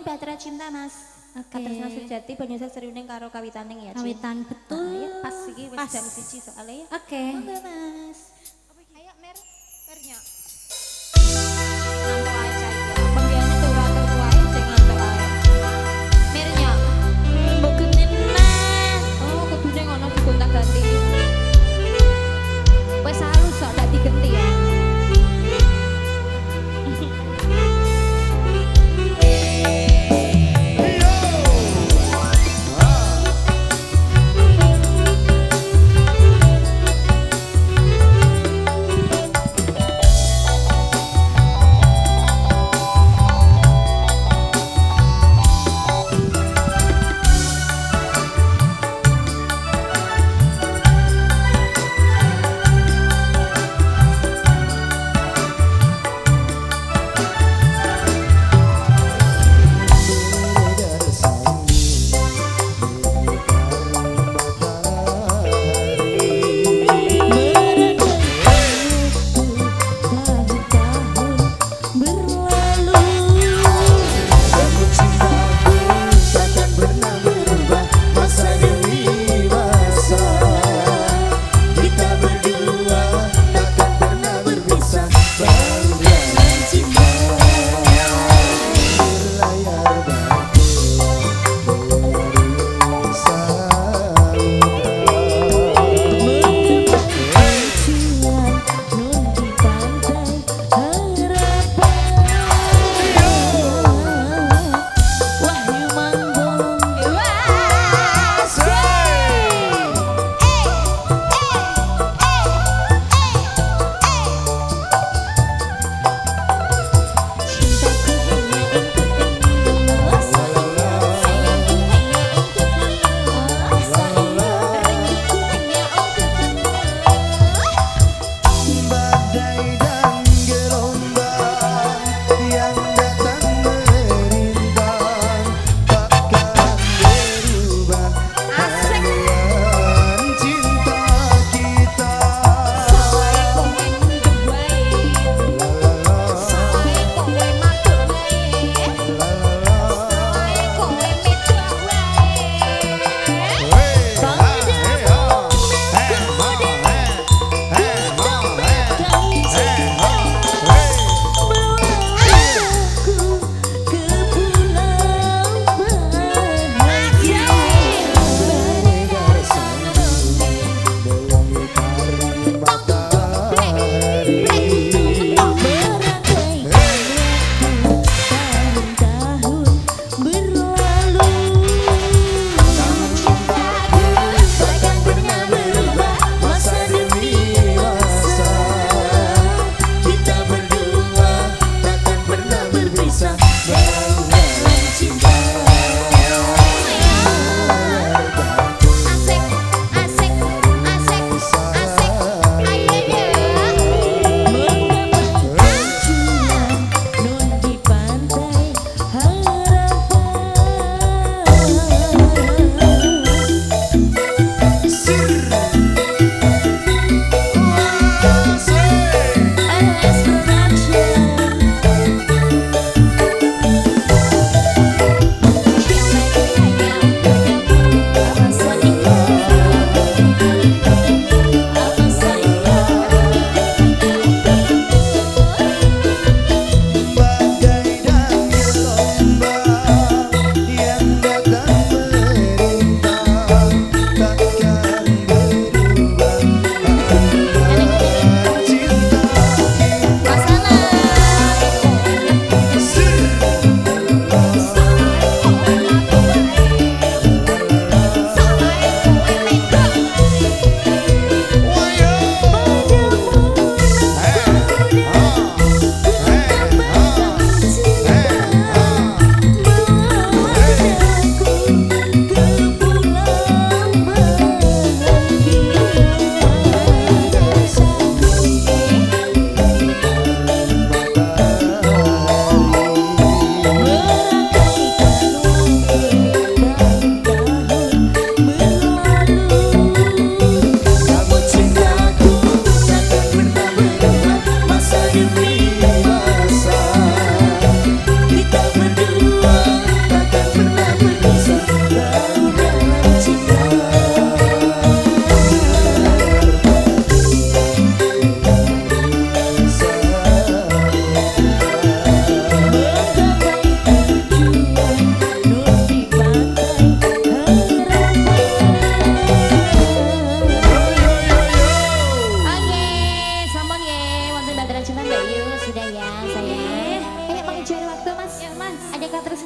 Batra Cinta Mas. Oke. Katresna Sujati Banyusak Seriuning karo kawitaning ya. Cin. Kawitan betul. Nah, ya, pas iki wis Pas. jam 1 soalnya ya. Oke. Monggo Mas. Ayo mernya. Ngantuk aja iki. Pembiayane turu-turu wae sing ngantuk ae. Mernya. Mbok genena. Oh, kudune ngono digonta-ganti. Wis halus kok dak digenti ya.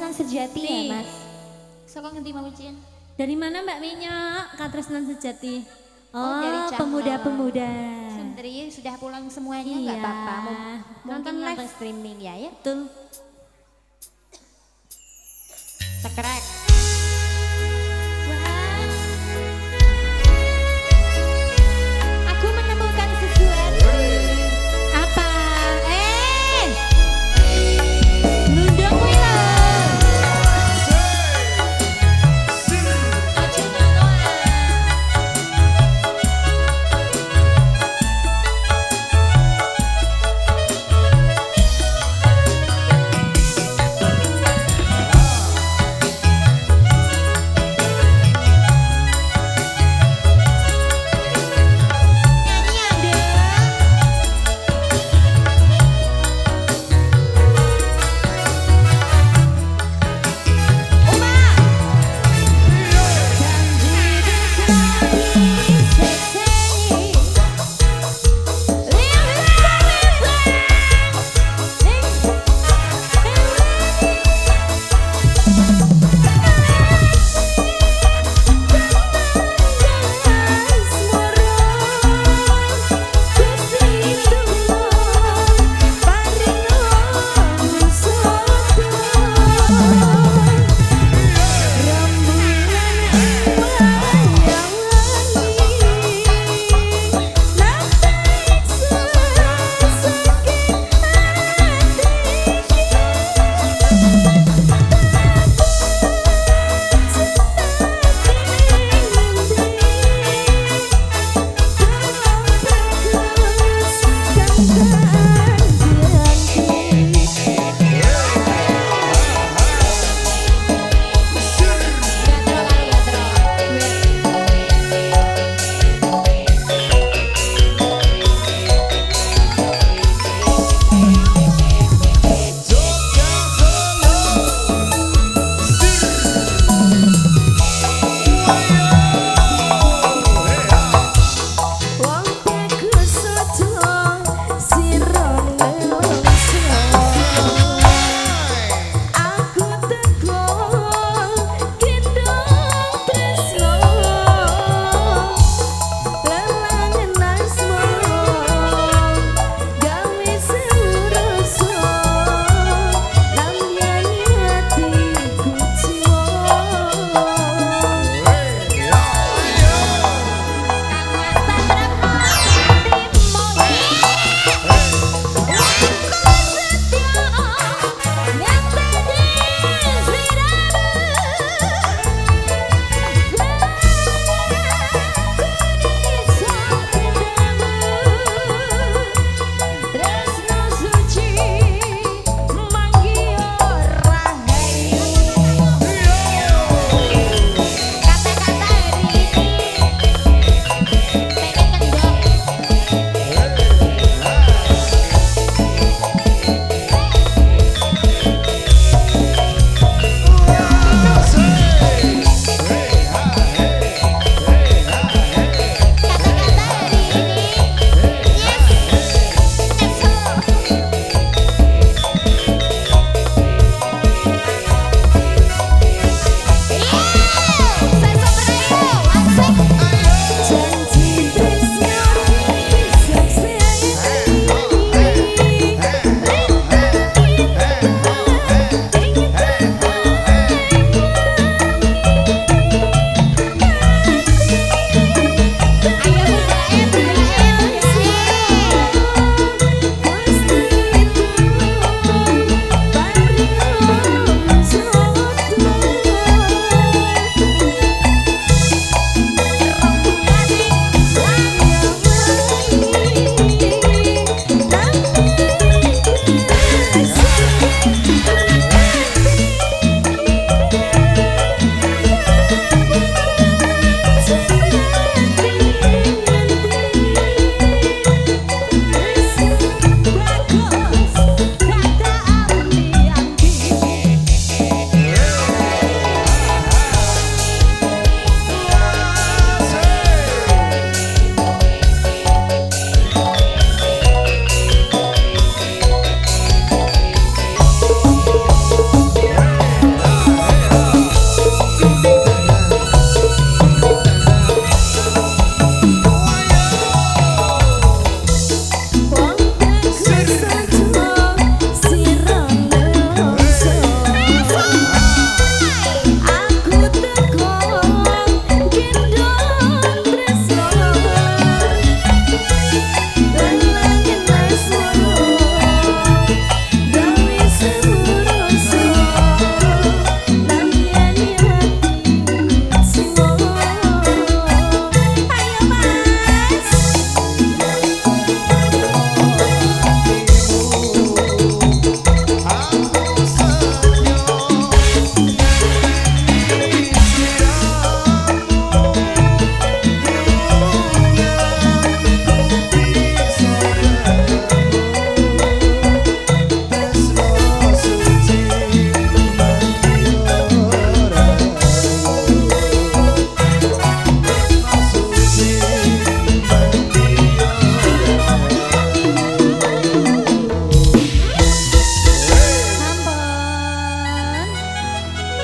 Katresnan Sejati ya Nih. Mas. Saka ngendi mau Cin? Dari mana Mbak Minyak? Katresnan Sejati. Oh, dari Oh, Cangkok. pemuda-pemuda. Sebenarnya sudah pulang semuanya nggak Iya. apa-apa. Nonton Nonton live. nonton streaming ya ya. Betul. Sekrek. Aku menemukan sesuatu. Apa? Lundung kuwi lho. Aja ngono ah.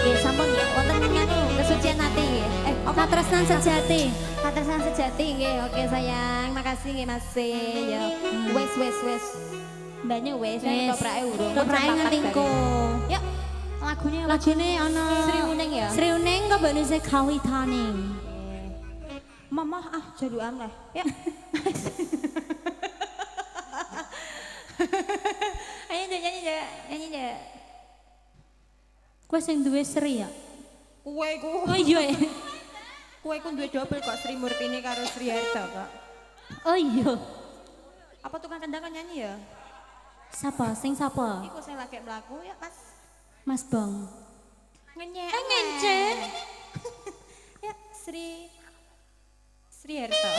Nggih, sampun ya. Wonten nganu kesucian hati nggih. Apa Katresnan sejati. katresnan sejati nggih. Oke sayang, makasih nggih Mas. Ya. Wes. Mbaknya wes, Wes. toprake urung. Toprake ngantingku. Yuk, lagunya apa? Lagune ana Sri Uning ya? Sri Uning kok mbok nise kawitaning. Mama jadukan lah. Ya. Ayo nyanyi deh. Kowe sing duwe Sri ya? Kue ku. Oh iya. Kue ku duwe double kok Sri Murtini karo Sri Herta, Kak. Oh iya. Apa tukang kendang kan nyanyi ya? Sapa? Sing sapa? Iku saya lagi melaku ya, Mas. Mas Bong. Ngenyek. Ngencen. Ya, Sri Herta.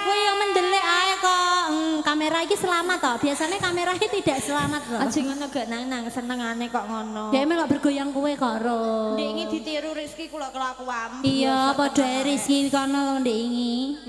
kowe yang mendelik ae kok. Kamera iki selamat toh. Biasanya kamera iki tidak selamat loh. Aja ngono gak nang senengane kok ngono. Dia melok bergoyang kowe kok ro. Ndek iki ditiru Rizky kula kelakuan. Iya, padha ae Rizky kono ndek iki.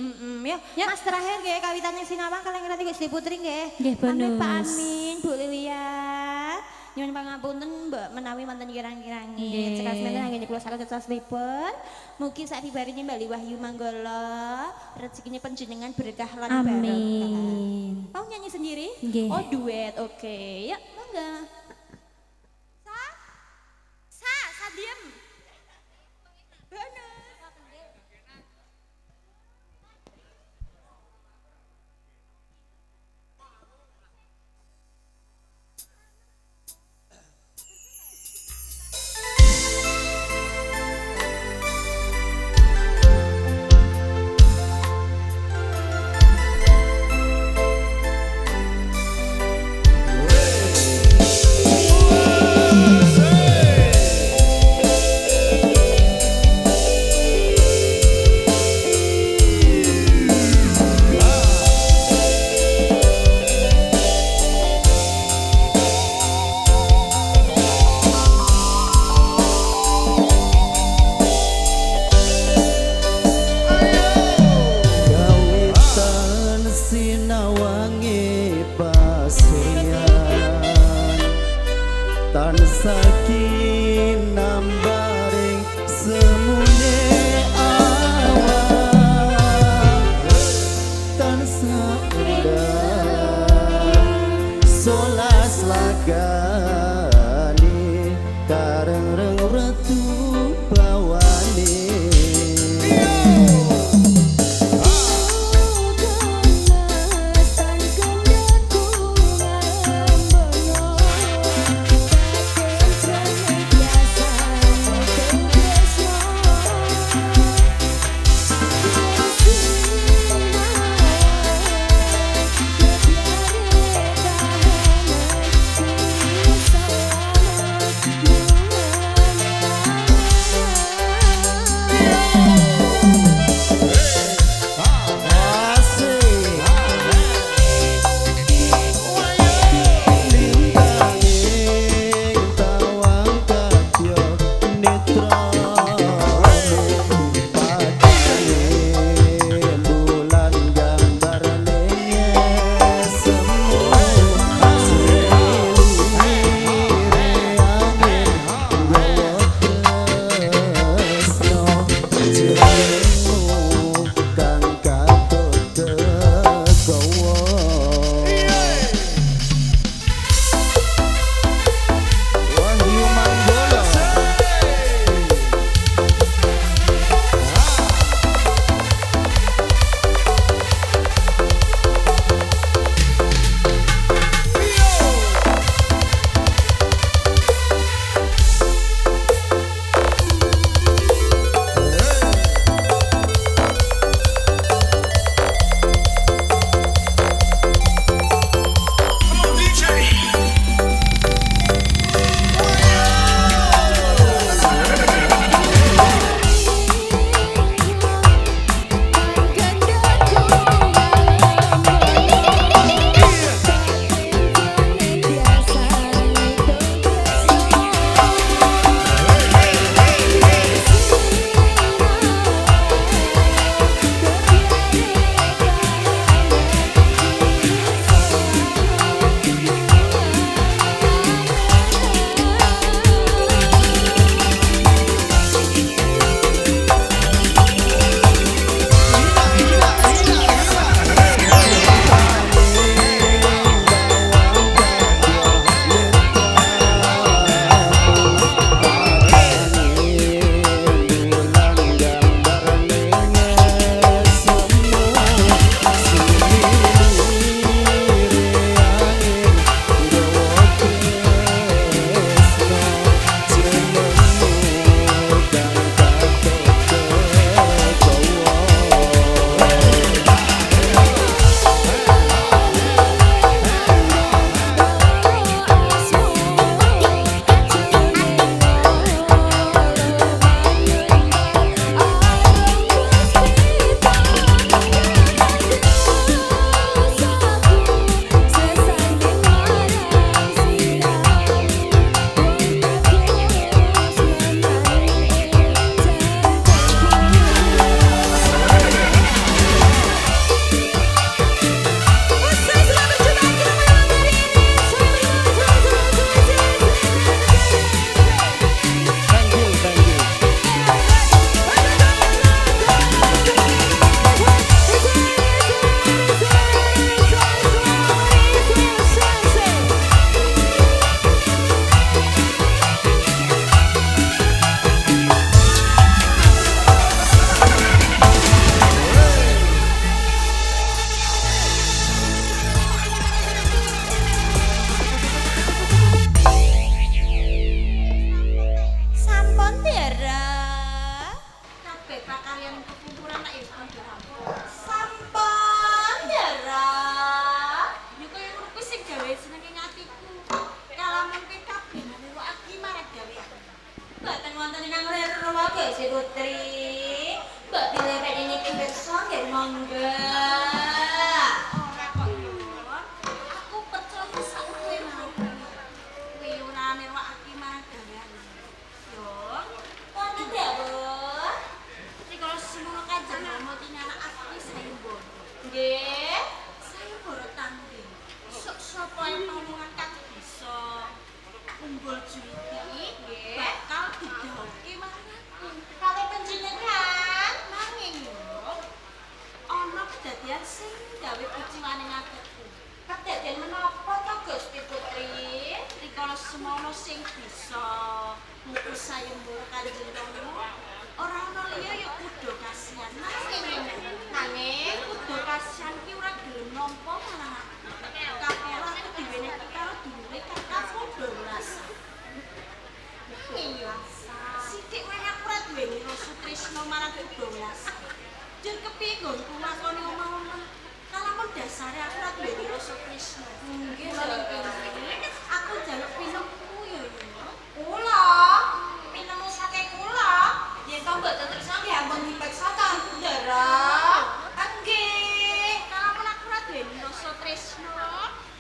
Ya, Mas terakhir nggih kawitannya sinawang kalian ngerti Gusti Putri nggih. Nggih, Pamit Pak Bonus. Amin, Bu Lilia. Nyuwun pangapunten Mbak menawi wonten kirang-kirangin. Nggih. Cekak semanten anggen kula saged teteslipun. Mugi sakibarine Mbak Wahyu Manggala, rezekine panjenengan berkah lan barokah. Amin. Mau nyanyi sendiri? Nggih. Oh, duet. Oke. Ya, monggo. Sa diem. Bonus. Kawitan sinawangi pasuryan tansah kinambaring semune awan tansah indah solas lagani kareng retu bawani. Biasa semono sing bisa ngutus sayembara Kanjeng Rama. Ora ana liya ya kudu kasihan. Nanging kudu kasihan ki ora gelem nampa malah kapura ku diwenehke karo dulure kakak padha ngrasa. Iya. Sithik wae aku ora duweni rasa tresna marang Kudolas. Jur kepiye nggonku nglakoni omah-omah. Kalamun dasare aku ora duweni rasa tresna. Nggih, aku njaluk pinemku ya. Kula, pinemu saking kula. Yen to mboten tresna nggih ampun dipeksa kanggo ndara. Nggih. Kalamun aku ora duweni rasa tresna,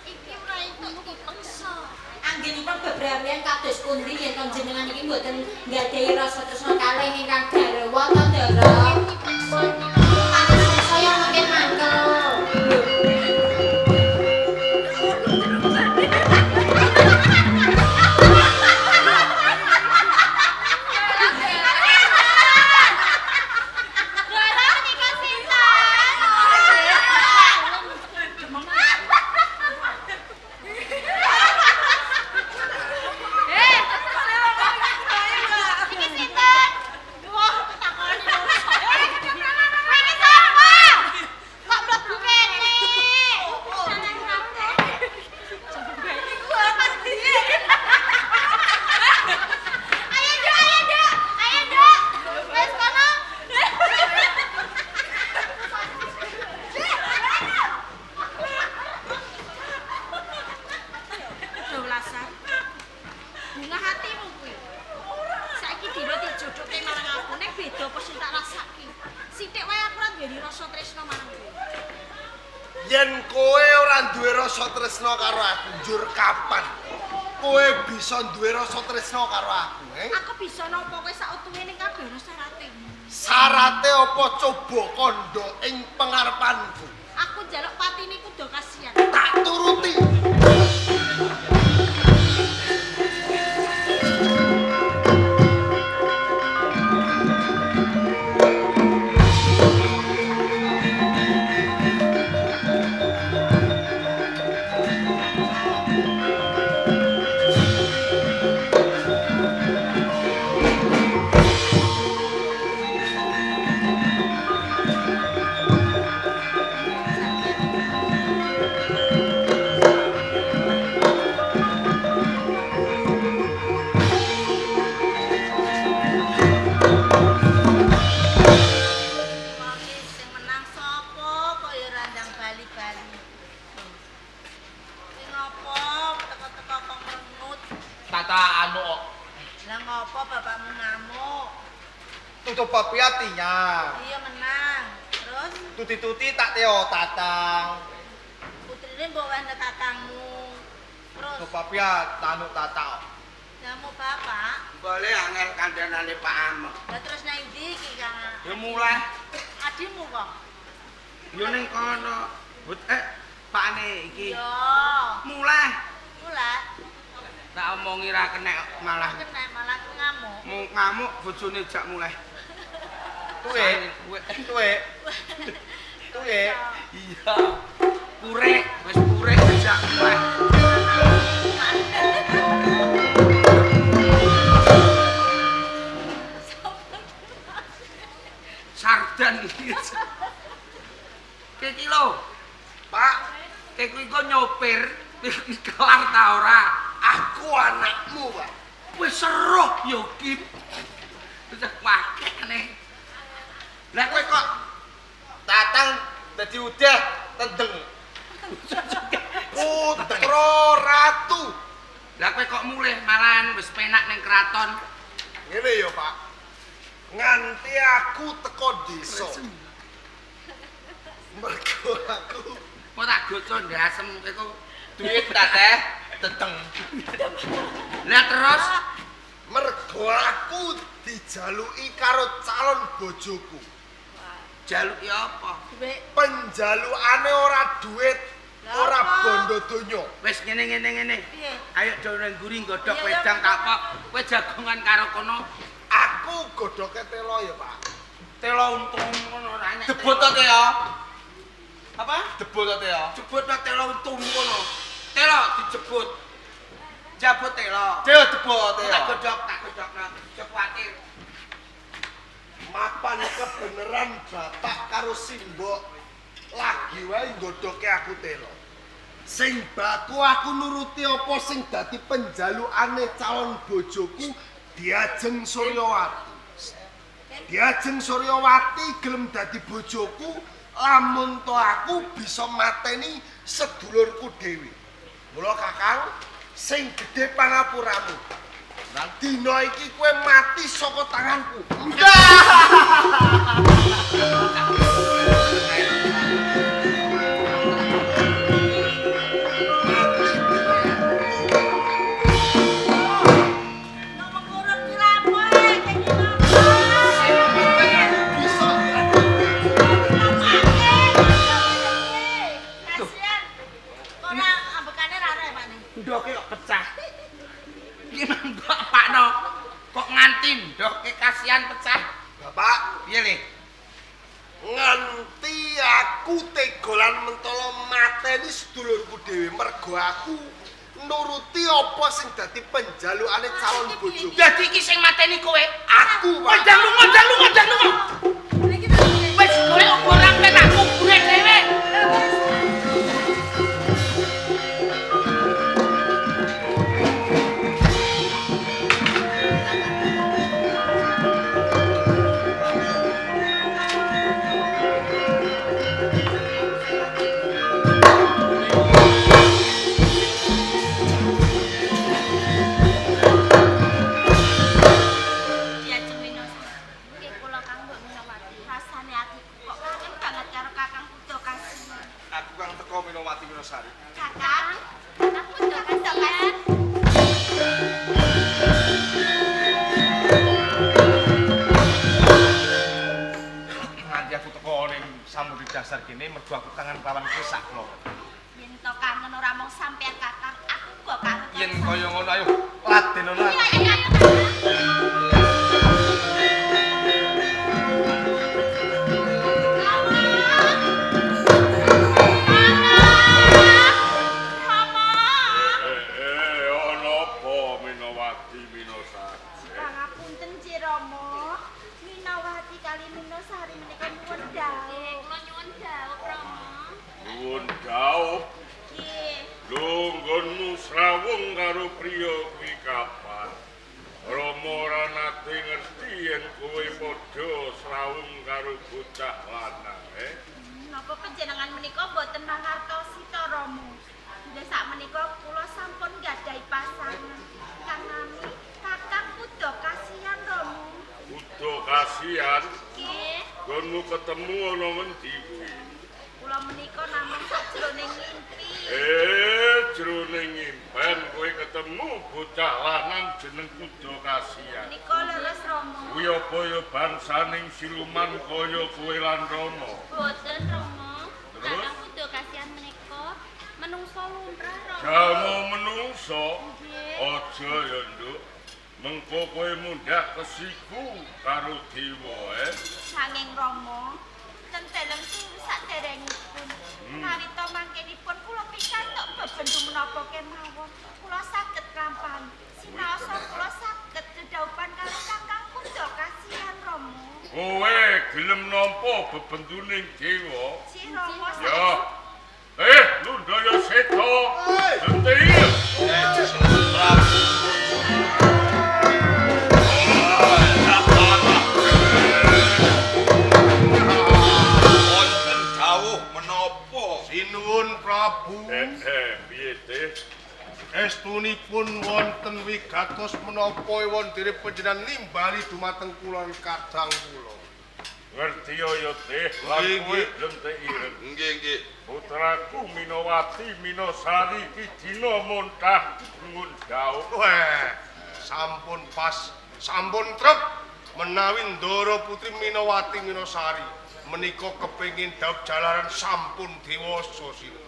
iki ora entuk dipeksa. Anggenipun bebrayan kados pundi yen panjenengan iki mboten nggadhahi rasa tresna kalih ingkang garwa to ndara. Saya mungkin mangkel. Bunga hatimu kuwi. Saiki dina dijodohke marang aku nek beda apa sing tak rasake. Sithik wae aku ora duweni rasa tresna marang kowe. Yen kowe ora duwe rasa tresna karo aku, njur kapan kowe bisa duwe rasa tresna karo aku, Aku bisa nampa kowe sautuhe ning kabeh ana syarate. Syarate apa coba kandha ing pengarepanku? Aku njaluk patine kudu kasihan. Tak turuti. Tutup papi hatinya. Iya menang. Terus Tuti-tuti tak teo tatang. putrine mbok wene kakangmu. Terus Tutup papi tanuk tata. jamu bapak. Boleh angel kandhanane Pak Amek. Lah terus nang ndi iki Kang? Ya mulai. Adimu kok. Yo ning kono. Pakne iki. Yo. Mulai. Mulai Tak omongi ra kenek malah kena malah ngamuk. ngamuk bojone jak mulai. Tuwe. Iya. Purek, wis purek jak mulai. Sardan iki. Iki lho. Pak, iki kok nyopir, kelar ta ora? Aku anakmu, Pak. Wis seruh yo ki. Wis pakene. Lah kowe kok tatang dadi udah tendeng. Putra ratu. Lah kowe kok mulih malahan wis penak ning kraton. Ngene yo, Pak. Nganti aku teko desa. Mergo aku Kok tak goco ndasem iku duit ta teh teteng. Lah terus mergo aku dijaluki karo calon bojoku. jaluki apa? Duit. Penjalukane ora duit, ora bondo donya. Wis ngene. Piye? Ayo dhewe ngguri godhok Iya, wedang iya. kapok. Kowe jagongan karo kono. Aku godhoke telo ya, Pak. Telo untung ngono ora enak. Debut to ya. Apa? Debut to ya. Jebut telo untung kono. Telo dijebut. Jabut telo. Teo debo teo. Tak godhok. Aja kuwatir. Mapan kebeneran bapak karo simbok lagi wae nggodhoke aku telo. Sing baku aku nuruti apa sing dadi penjalukane calon bojoku Diajeng Suryawati. Diajeng Suryawati gelem dadi bojoku lamun to aku bisa mateni sedulurku dhewe. Mula Kakang sing gedhe pangapuramu. Nang dina iki kowe mati saka tanganku. Ndoke kok pecah. Iki nang bapakno kok nganti ndoke kasihan pecah. Bapak, Piye Le? nganti aku tegolan mentolo mateni sedulurku dhewe mergo aku nuruti apa sing dadi penjalukane calon bojoku. Dadi iki sing mateni kowe. Aku, Pak. Ndang lunga. Wis kowe ora penak kubure dhewe. Aku kang teko Minowati Minosari. Kakang, aku udah kasihan. Nanti aku teko ning Samudi Dasar kene mergo aku kangen kawan kesak lho. Yen to kangen ora mung sampean Kakang, aku kok kangen. Yen kaya ngono ayo laden ngono. Iya. Pangapunten Ciromo, Minowati kali Minosari menika nuwun dawuh. Kula nyuwun dawuh, Rama. Nuwun dawuh. Nggih. Lho nggonmu srawung karo priya kuwi kapan? Rama ora nate ngerti yen kowe padha srawung karo bocah lanang, Napa panjenengan menika boten mangertosi to, Rama? Nggih sakmenika kula sampun nggadahi pasangan. Kang nami Kakang Kudo kasihan, Rama. Kudu kasihan, Nggih. nggonmu ketemu ana ngendi kuwi? Kula menika namung sajroning ngimpi. Jroning impen kowe ketemu bocah lanang jeneng Kudu kasihan. Menika leres, Rama. Kuwi apa ya bangsaning siluman kaya kowe lan Rama? Boten, Rama. Terus? Kakang Kudo kasihan menika menungso lumrah, Rama. Jamu menungso, Nggih. aja ya nduk. Mengko kowe mundhak kesiku karo dewa, Sanging Rama, ten dalem saderengipun. Nawita mangkenipun kula pikantuk bebendu menapa kemawon. Kula saged kampani. Sinaosa kula saged dedaupan karo Kakang Kudo kasihan, Rama. Kowe gelem nampa bebenduning dewa? Si Rama Ya. Lundaya seto. Genteng. Wonten dawuh menapa? Sinuwun Prabu. Piye teh? Estunipun wonten wigatos menapa ewon diri panjenengan nimbali dumateng kula kadang kula. Ngerti ya teh, lan kowe gelem teh ireng. Nggih. Putraku Minowati Minosari iki dina muntah ngundhau. Wah, sampun pas, sampun trep menawi Ndara Putri Minowati Minosari menika kepengin dhaup jalaran sampun dewasa sira.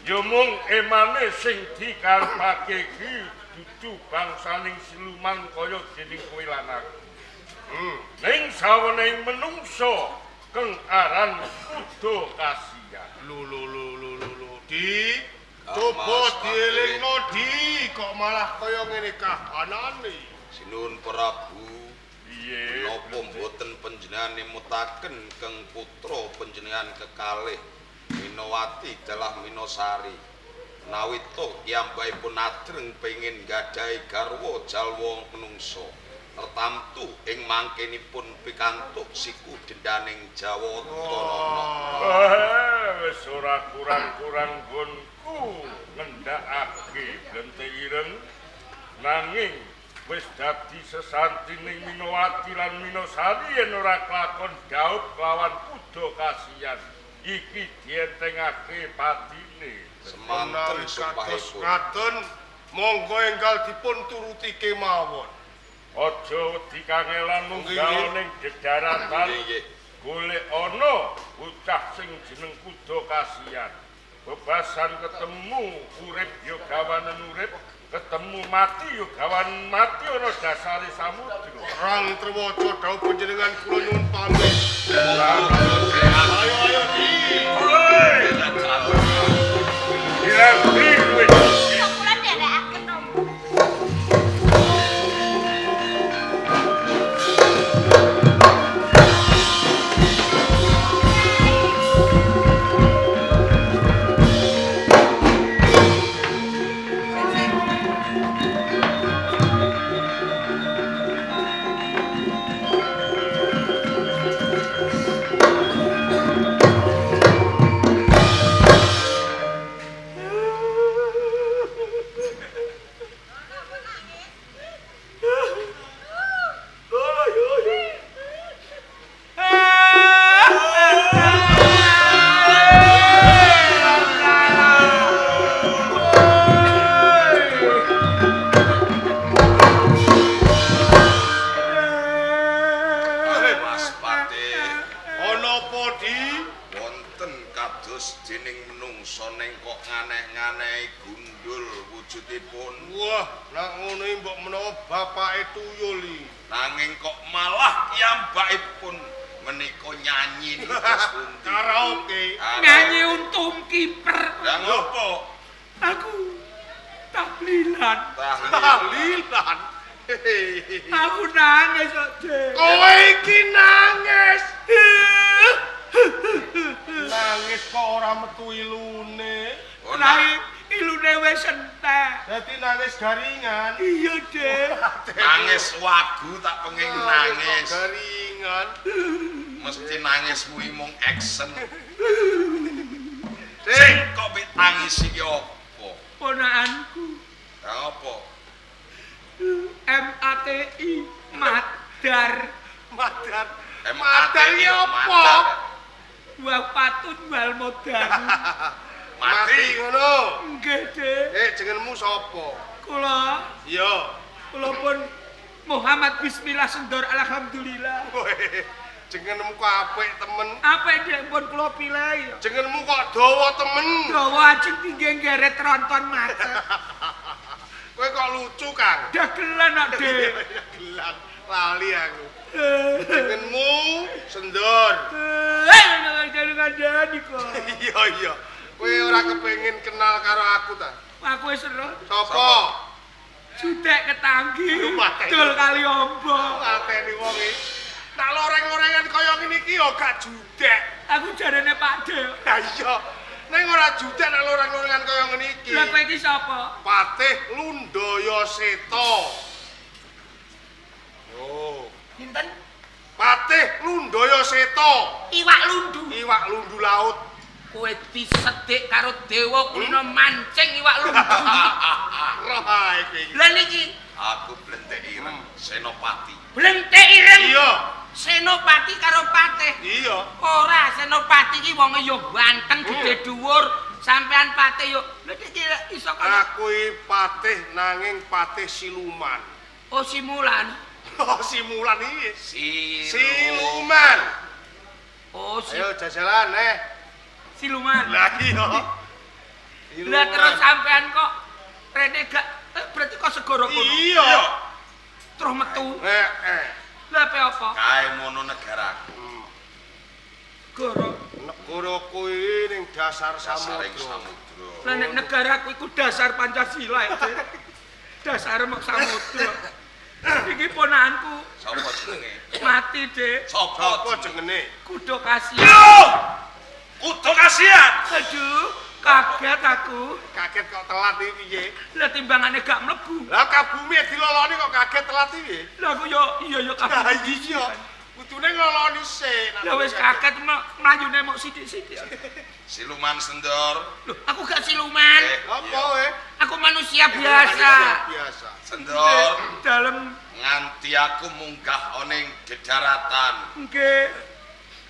Ya mung emane sing dikarepake iki dudu bangsaning siluman kaya dening kowe lan aku. Ning sawening menungso kang aran Kudu kasihan. Di coba dielingno di kok malah kaya ngene kahanane. Sinuhun Prabu. Piye? Napa mboten panjenengan nimutaken keng putra panjenengan kekalih Minowati dalah Minosari. Nawita piyambakipun adreng pengin gadhahi garwa jalwa menungsa. Tertamtu ing mangkenipun pikantuk siku dendaning Jawatana. Wis ora kurang-kurang nggonku ngendhakake blente ireng nanging wis dadi sesantining Minowati lan Minosari yen ora kelakon daup lawan kuda kasihan iki dientengake patine. Semanten sumpahipun. Ngaten monggo enggal dipun turuti kemawon. Aja wedi kangelan nunggal ning dedaratan. Golek ana bocah sing jeneng kuda kasihan. Bebasan ketemu urip ya gawanen urip, ketemu mati ya gawanen mati ana dasare samudra. Rang trewaca dawuh panjenengan kula nyuwun pamit. Ayo di. Kula nderekaken om. Wah, nak ngono mbok menawa bapake tuyul iki. Nanging kok malah piyambakipun menika nyanyi terus pundi. Karaoke. Nyanyi untum kiper. Lah ngopo? Aku tahlilan. Tahlilan. Aku nangis kok, Dek. Kowe iki nangis. Nangis kok ora metu ilune. Lah ilune wis entek. Dadi nangis garingan. Iya, Dek. Nangis wagu tak pengin nangis. Garingan. Mesti nangismu mung action. Sing kok mbek tangis iki apa? Ponakanku Lah apa? MATI Madar. Madar. Madar iki apa? Dua patun wal modal. Mati ngono. Nggih, Dek. Jenengmu sapa? Kula Iya. pun Muhammad Bismillah Sendor Alhamdulillah. Jenengmu kok apik temen. Apik Dek pun kula pilih. Jenengmu kok dawa temen. Dawa ajeng tinggi ngeret tronton macet. Kowe kok lucu, Kang. Dagelan kok, Dek. Gelan lali aku. Jenengmu Sendor. Jadi ngandani kok. Iya. Kowe ora kepengin kenal karo aku ta? Aku wis ero. Sapa? Judek ketanggi. Lumayan. Dol kali ombo. Ngateni wong iki. Nak loreng-lorengan kaya ngene iki ya gak judek. Aku jarene Pak Dek. Ha iya. Ning ora judek nak loreng-lorengan kaya ngene iki. Lah kowe iki sapa? Patih Lundaya Seta. Oh. Sinten? Patih Lundaya Seta. Iwak lundu. Iwak lundu laut. Kowe disedhik karo dewa kulino mancing iwak lundu. Roh iki. Lah niki Aku blentek ireng Senopati. blentek ireng. Iya. Senopati karo Patih. Iya. Ora, Senopati iki wonge yo ganteng, gedhe dhuwur, sampean Patih yo. Lha iki iso kaya Aku iki patih nanging patih siluman. oh simulan. Oh, simulan iki. Siluman. Siluman. Oh, Ayo jajalan siluman. Lah iya. Lah terus sampean kok rene gak berarti kok segoro kono. Iya. Terus metu. Heeh. Lah pe apa? Kae mono negaraku. Goro. Negaraku iki ning dasar Sasaring samudra. samudra. Lah nek negaraku iku dasar Pancasila ya, Dik. Dasar mok samudra. Iki ponakanku. Sapa jenenge? Mati, Dik. Sapa jenenge? Kudu kasihan. Yo! Kudu kasihan. Aduh, kaget aku. Kaget kok telat iki piye? Lah timbangane gak mlebu. Lah kabumi diloloni kok kaget telat iki. Lah aku yo iya kabeh. Lah iya. Kudune ngeloni sik. Ya wis kaget mlayune mok sithik-sithik. Siluman Sendor. Loh, aku gak siluman. Apa we? Aku manusia biasa. Biasa. Sendor. Dalem Nganti aku munggah oning dedaratan. nggih.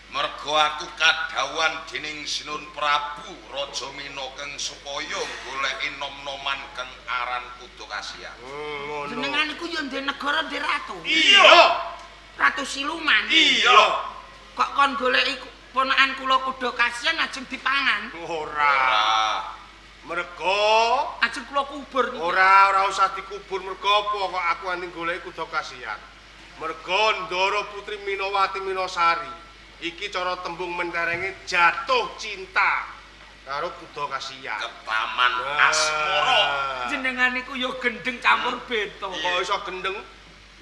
Mergo aku kadhawan dening Sinun Prabu Raja Minokeng supaya goleki nom-noman kang aran Kudu Kasihan. Ngono. Jenengan iku yo ndek negara ndek ratu. Iya. Ratu siluman. Iya. Kok kon goleki ponakan kula Kudu Kasihan ajeng dipangan? Ora. Mergo Ajeng kula kubur niki. ora usah dikubur mergo apa kok aku anding goleki Kudu Kasihan. Mergo Ndara Putri Minowati Minosari iki cara tembung menterenge jatuh cinta karo Kudu Kasihan. Ketaman asmara. Jenengan niku yo gendeng campur bento. Kok iso gendeng?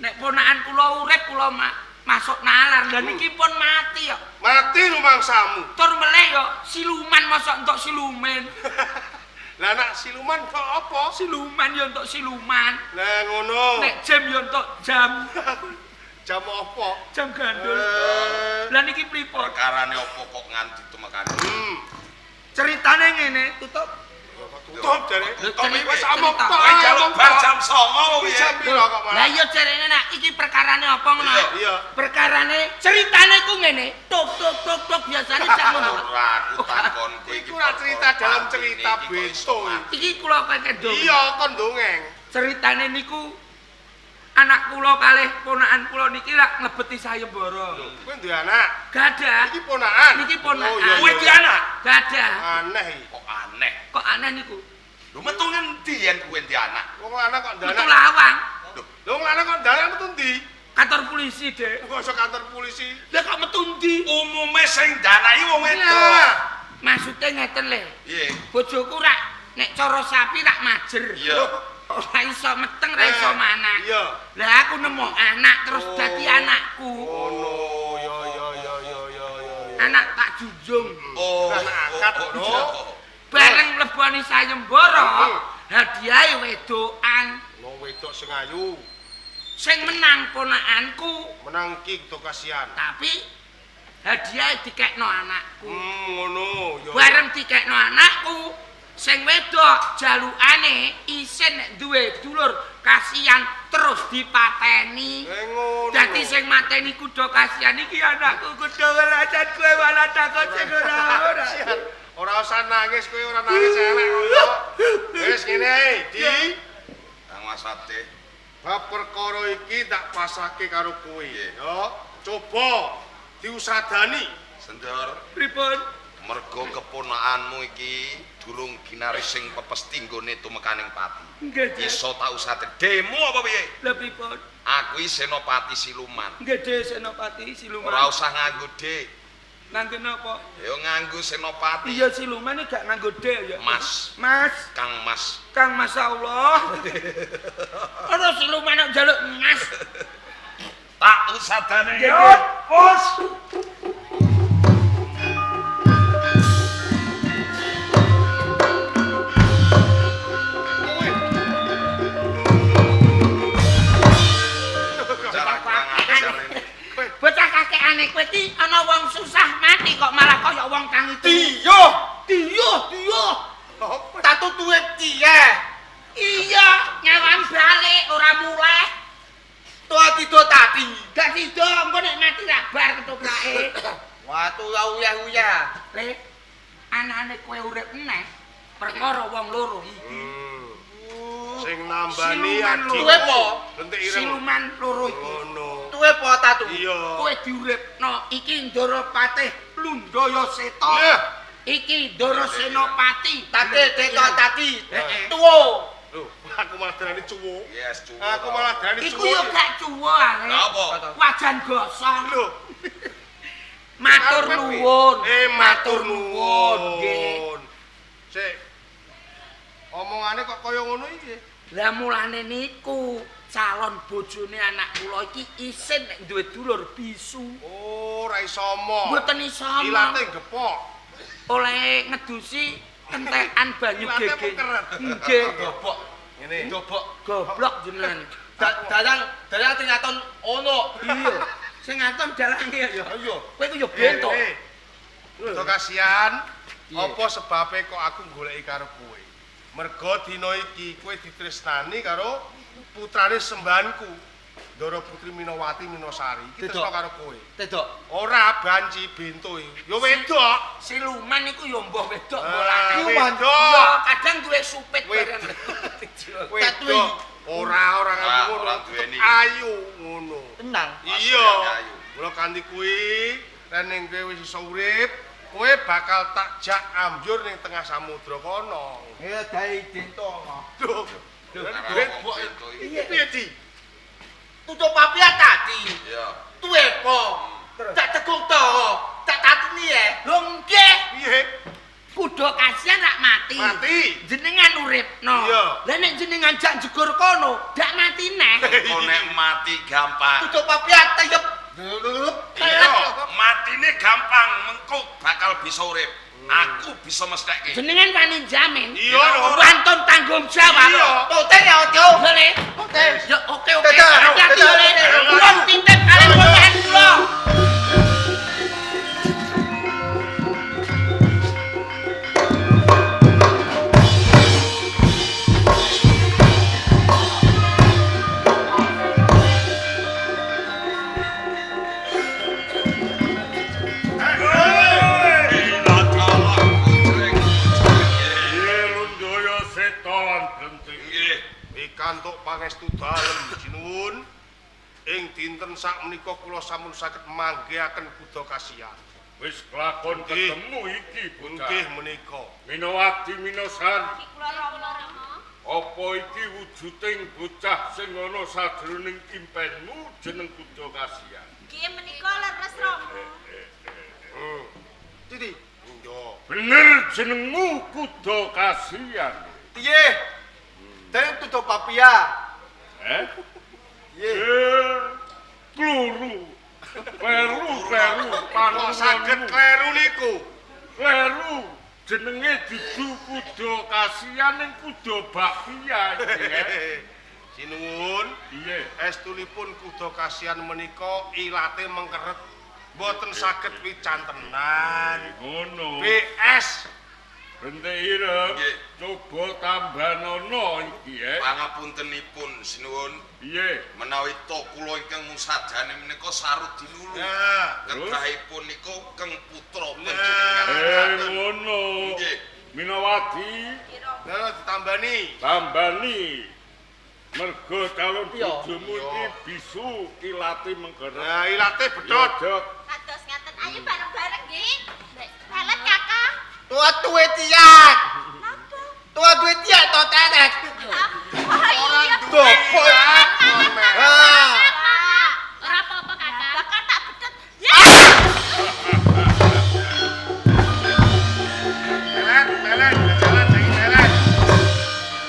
Nek ponakan kula urip kula masuk nalar. Lah niki pun mati yo. Mati rumangsamu. Tur meleh yo siluman mosok entuk siluman. Lah anak siluman kok apa? Siluman yo entuk siluman. Lah ngono. Nek jam yo entuk jam. Jam apa? Jam gandul. Lah niki pripun? Perkarane apa kok nganti tumekane? Ceritane ngene, tutup. Tutup jare. Tutup Wis omong tok. Kowe njaluk bar jam 09.00 piye? Jam piro kok malah? Lah iya jarene nak iki perkarane apa ngono? Iya. Perkarane ceritane ku ngene, tuk tuk tuk tuk biasane cak ngono. Ora aku takon kowe Iku ora cerita dalam cerita bento. Iki kula kengken dong. Iya, kon dongeng. Ceritane niku anak kula kalih ponakan kula niki rak nglebeti sayembara. Kowe duwe anak. Gadah. Iki ponakan. Niki ponakan. Oh, iya, Kowe di anak. Gadah. Aneh iki. Kok aneh. Kok aneh niku? Lho metu ngendi yen kowe di anak? Wong lanang kok Metu ndanak. lawang. Lho wong lanang kok ndanak metu ndi? Kantor polisi, Dek. Kok iso kantor polisi? Lah kok metu ndi? Umume sing danai wong Lah, wedok. Maksude ngeten le. Piye? Bojoku rak nek cara sapi rak majer. Iya. Ora iso meteng, ora iso manak. Iya. Lah aku nemu anak terus dadi anakku. Ono, ya. Anak tak junjung. Oh, Anak angkat, no. Bareng mleboni sayembara, hadiahe wedokan. Wong wedok sing ayu, Sing menang ponakanku, menang Ki Kudu Kasihan. tapi hadiahe dikekno anakku. Ngono, ya. Bareng dikekno anakku, sing wedok jalukane isin nek duwe dulur kasihan terus dipateni. Ngono. Dadi sing mateni Kudu Kasihan iki anakku Kudu Weladan kowe malah takon sing ora. Ora usah nangis, kowe ora nangis elek kok. Wis ngene ae, Di. Kang Masate. Bab perkara iki tak pasake karo kowe. Nggih. Ya, coba diusadani. Sendor, Pripun? mergo keponakanmu iki durung ginaris sing pepesti nggone tumekaning pati. Nggih, Dek. Iso tak usah demo apa piye? Lah pripun? Aku iki senopati siluman. Nggih, Dek, Senopati siluman. Ora usah nganggo dik. Nganggo napa? Ya nganggo senopati. Iya siluman iki gak nganggo dek ya. Mas. Mas, Kang Mas. Kang Masyaallah. Ono siluman kok njaluk Mas. Tak usadane Nggih, yo. Dek. Bos. Bocah kakekane kowe iki ana wong susah mati kok malah kaya wong kang itu. Iya. Iya. Tatu duwe kiye. Iya, nyawang balik ora muleh. Tido tadi. Gak sida engko nek mati ra bar ketuplake. Watu ya uyah-uyah. Le, anane kowe urip meneh perkara wong loro iki. Sing nambani Siluman adikku. Tuwe po? Lentik ireng. Siluman loro iki. Ngono. Tuwe po tatu. Iya. Kowe diuripno iki Ndara Patih Lundaya Seta. Iya. Iki Ndara Senopati. Tate Teta Tati. Heeh. Tuwo. Lho, aku malah darani cuwo. Yes, cuwo. Aku malah darani Iku cuwo. yo gak cuwo ale. Apa? Wajan gosong. Lho, Matur nuwun. Matur Nggih. nuwun. Sik. Omongane kok kaya ngono iki. Lah mulane niku calon bojone anak kula iki isin nek duwe dulur bisu. Oh, ora iso omong. Mboten iso omong. Ilate gepok. Oleh ngedusi entekan banyu Ilate gege. pekeret. Nggih. Dobok. Ngene. Dobok. Goblok jenengan. Dalang tingkaton ono. Iya. Sing ngaton dalange ya. Iya. Kowe ku yo bentuk. Kudu kasihan. Iya. Apa sebabe kok aku goleki karo kowe? Mergo dina iki kowe ditresnani karo putrane sembahanku. Ndara Putri Minowati Minosari. Iki tresno karo kowe. Tedok. Ora banci bentuk. Ya wedok. Siluman iku yo mbah wedok Ah, bolane. wedok. Yo kadang duwe supit bareng. Wedok. Ora ngono. ora duweni. Ayu ngono. Tenang. Iya. ayu. Mula kanthi kuwi, ning kowe wis iso urip, kowe bakal tak jak amjur ning tengah samudra kono. Ya dai dento. Duh. Iya. Piye Di? Tutup papia tadi. Iya. Tuwe po. Tak tegung to. Tak tateni ya. Lho nggih. Piye? Kudu kasihan rak mati. Mati. Jenengan uripno. Iya. Lah nek jenengan jak jegur kono, dak mati neh. Kok nek mati gampang. Tutup papia teyep. Iya, matine gampang, mengko bakal bisa urip. Aku bisa mestekke. Jenengan wani jamin. Iya lho. Wantun tanggung jawab. Iya. Oke ya, oke. Boleh. Oke. Ya oke. Dadah, Hati-hati dadah. boleh. Kula titip kalian pokokan kula. Lundaya setolan genting. Nggih. Pikantuk pangestu dalem jinuwun. Ing dinten sak menika kula sampun saged manggihaken Buddha kasihan. Wis kelakon Nggih. ketemu iki bocah. Nggih menika. Minowati Minosari. Kula romo-romo. Apa iki wujuding bocah sing ana sadroning impenmu jeneng Buddha kasihan. Nggih menika leres romo. Titi. Yo. Bener jenengmu Buddha kasihan. Piye? Dai tutup papia. Eh? Piye? Kluru. Kleru Kok panunganmu. saged kleru niku? Kleru jenenge dudu Buddha kasihan ning Buddha bakpia iki ya. Jinuwun, Iya. estunipun Buddha kasihan menika ilate mengkeret mboten saged wicantenan. Ngono. BS. Bente ireng. Nggih. Coba tambanono iki ya. Pangapuntenipun sinuwun, Iya. menawi to kula ingkang musadane menika sarut dinulu. Nah, Kebrahipun niku Keng Putra Nah. panjenengan. Ngono. Nggih. Minowati nah ditambani. tambani. Mergo calon bojomu Iya. iki bisu ilate mengkeret. Nah, ilate bedhot. Dok. Kados ngaten ayo bareng-bareng nggih. Pelet Kakak. Tua duwe tiak. Napa? Tua duwe tiak to tetek. Oh iya. Dobok. Ah. Ora apa-apa Kakak. Bakal tak bedet. Melet, jalan lagi melet.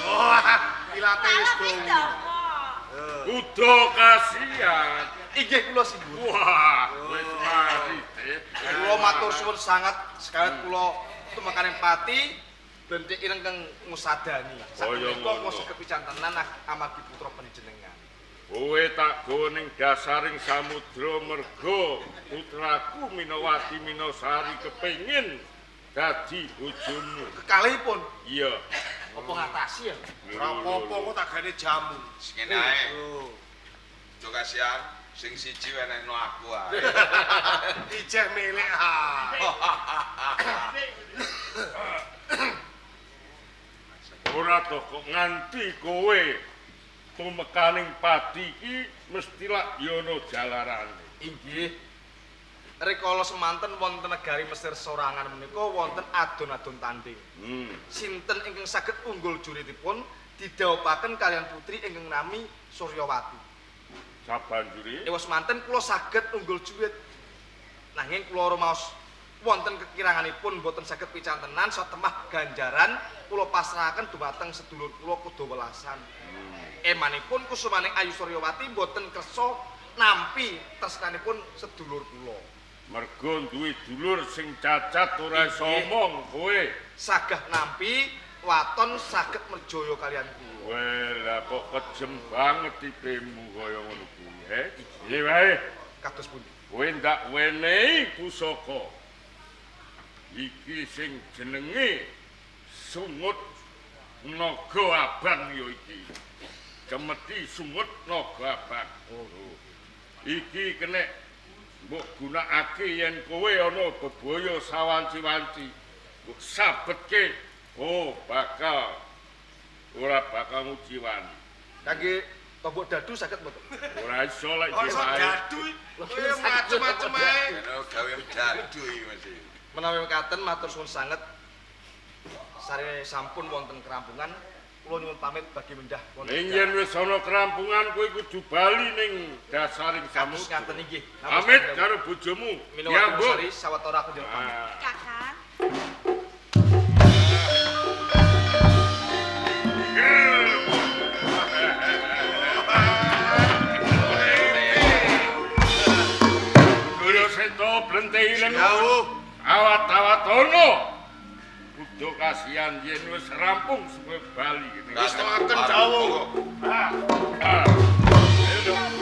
Wah, ilate wis dong. Buddha kasihan. Inggih kula simbun. Wah, wis mari. Kula matur suwun sangat sekalian kula tumekaning pati bente ireng ngusadani. Kaya Sapunika ngono. kula saged picantenan amargi putra panjenengan. Kowe tak go ning dasaring samudra mergo putraku Minowati Minosari kepengin dadi bojomu. Kekalihipun Iya. apa ngatasi ya? Ora apa-apa kok tak gane jamu. Sing ae. Buddha kasihan sing siji wenehno aku ae. Ijeh milik ah. Ora to kok nganti kowe tumekaning pati iki mestilah ya ana jalarane. Inggih. Rikala semanten wonten negari Mesir sorangan menika wonten adon-adon tanding. Sinten ingkang saged unggul juritipun didhawuhaken kalian putri ingkang nami Suryawati. Sabanjure Ewa semanten kula saged unggul jurit. Nanging kula rumaos wonten kekiranganipun boten saged picantenan satemah ganjaran kula pasrahaken dumateng sedulur kula Kudawelasan. Emanipun kusumaning Ayu Suryawati boten kersa nampi tresnanipun sedulur kula. Mergo duwe dulur sing cacat ora iso omong kowe. Sagah nampi waton saged merjaya kalian kula. Wah, kok kejem banget tipemu kaya ngono kuwi, he? Piye wae? Kados pundi? Kowe ndak wenehi pusaka. Iki sing jenenge Sungut Naga Abang ya iki. Cemeti Sungut Naga Abang. Oh. Iki kena mbok gunakake yen kowe ana bebaya sawanci-wanci. Mbok sabetke bakal ora bakal ngujiwani. Kangge tombok dadu saged mboten? Ora iso lek Oh, iso dadu. Kowe macem-macem ae. Gawe dadu iki Mas. Menawi mekaten matur suwun sanget. Sarene sampun wonten kerampungan, kula nyuwun pamit bagi mendah wonten. Ning yen wis ana kerampungan kowe kudu bali ning dasaring Kados samudra. ngaten inggih. Pamit karo bojomu. Minawati sari sawetara aku njaluk pamit. Kakang. Kaya seto blentei lemu. Jauh. Awat-awat ono. Kudu kasihan yen wis rampung suwe bali. Wis tenaken jauh. Ayo dong.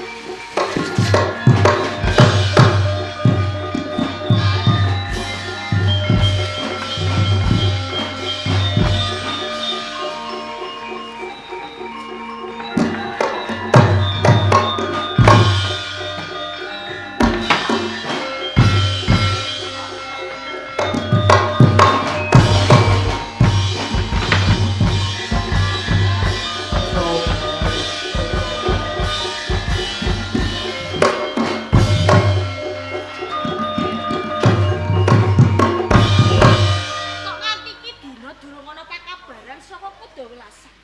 Kok nganti iki dina durung ana pakabaran saka Kudawelasan.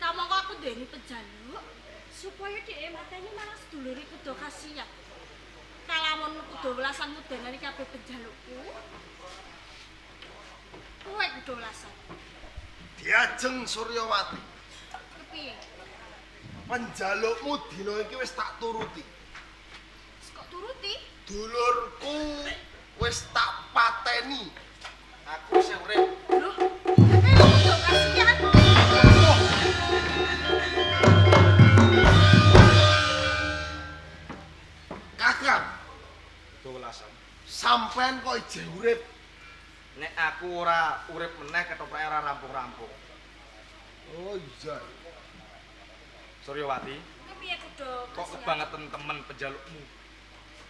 Namung aku duweni pejaluk supaya dhek mateni marang sedulure Kuda Kasiya. Kalamun Kudawelasan mudanani kabeh pejalukku. Kowe Kudawelasan. Diajeng Suryawati. Kepiye? Penjalukmu dina iki wis tak turuti. Wis kok turuti? Dulurku wis tak pateni. Aku sing urip. Loh, Kuda Kasiya. Kakang, Kudawelasan. sampean kok ijeh urip. Nek aku ora urip meneh ketoprake ora rampung-rampung. Oh iya. Suryawati, Kepiye Kuda kok Kasiya? kebangetan temen pejalukmu.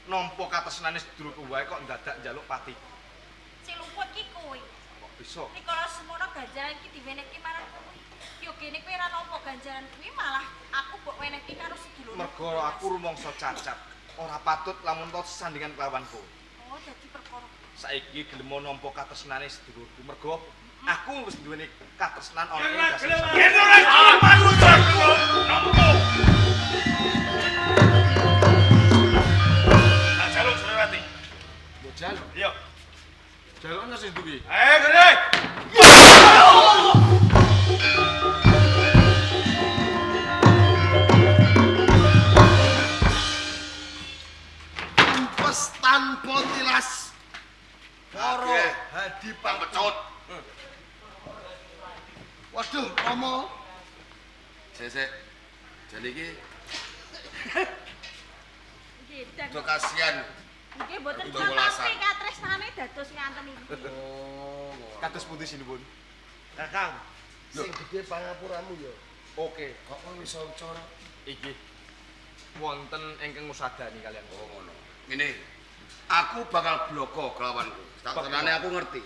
Nampa katresnane sedulurku wae kok ndadak njaluk pati. Sing luput ki kowe. Kok bisa? Rikala semono ganjaran iki diwenehke marang kowe. Yo kene kowe ora nampa ganjaran kuwi malah aku mbok wenehke karo sedulur. Mergo aku rumangsa cacat. Ora patut lamun to sesandingan kelawanku. Oh, dadi perkara. Saiki gelem nampa katresnane sedulurku. Mergo aku wis duweni katresnan ana ing dasar. Yen ora apa ujarku nampu. Jaluk Suryawati. Yo jaluk. Iya. Jaluknya sing duwe. Ayo kene. Empes tanpa tilas. Para Oke. hadi Pangpecut. Waduh, Romo. Sik. Jadi iki Nggih, dan Kuda Kasihan. nggih mboten Kudawelasan. pamati katresnane dados nganten iki. Oh. Kados pundi sinipun? Kakang, sing gede pangapuramu ya. Oke, Kok kowe iso cara? iki wonten ingkang ngusadani kalian. Oh ngono. Ngene. Aku bakal bloko kelawanku. Tak tenane aku ngerti.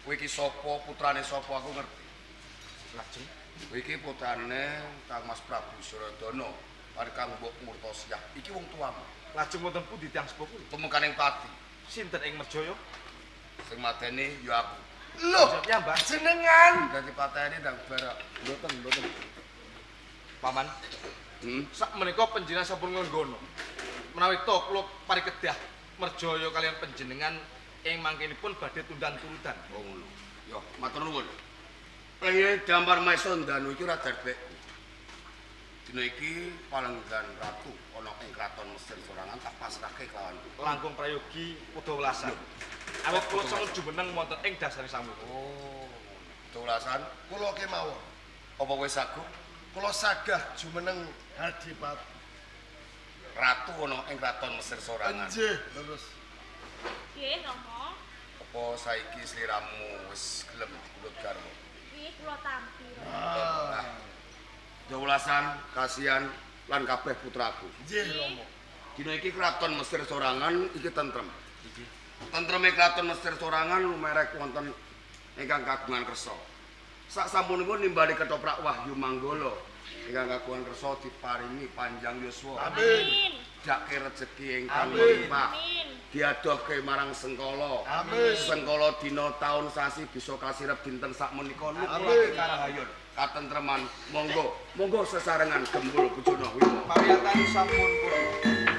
Kowe iki sapa, putrane sapa aku ngerti. Lajeng Kowe iki putrane Kang Mas Prabu Suradana, karo Kang Mbok Murtasiyah. Iki wong tuamu. lajeng wonten pundi tiyang sepuh kuwi? Pemekaning pati. Sinten ing Merjaya? Sing mateni ya aku. Loh, Ya, Mbak. jenengan. Dadi pateni ndang barak. Mboten. Paman, Hmm. sak menika panjenengan sampun ngenggono. Menawi to kula parikedah Merjaya kalian panjenengan ing mangkenipun badhe tundan turutan. Oh ngono. Yo, matur nuwun. Pengen dampar maison danu iki ora darbek. Dina iki palenggan ratu ana ing kraton Mesir sorangan tak pasrahke kelawan Langkung prayogi Udawalasan. Awit kula sangun jumeneng wonten ing dasare samudra. Oh, Udawalasan. Kula kemawon. Apa kowe sagu? Kula sagah jumeneng Adipati. Ratu ana ing kraton Mesir sorangan. Nggih, terus. Nggih, Rama. Apa saiki sliramu wis gelem kulut garwa? Nggih, kula tampi. Udawalasan, kasihan lan kabeh putraku. Nggih, Rama. Dina iki kraton Mesir sorangan iki tentrem. Tentreme kraton Mesir sorangan lumerek wonten ingkang kagungan kersa. Sak sampunipun nimbali ketoprak Wahyu Manggala ingkang kagungan kersa diparingi panjang yuswa. Amin. Dake rejeki ingkang Amin. limpah. Amin. Diadohke marang Sengkala. Amin. Sengkala dina taun sasi bisa kasirep dinten sakmenika Amin. nukulake karahayun. Katentreman monggo sesarengan gembul bujana wima. Pawiyatan sampun pun.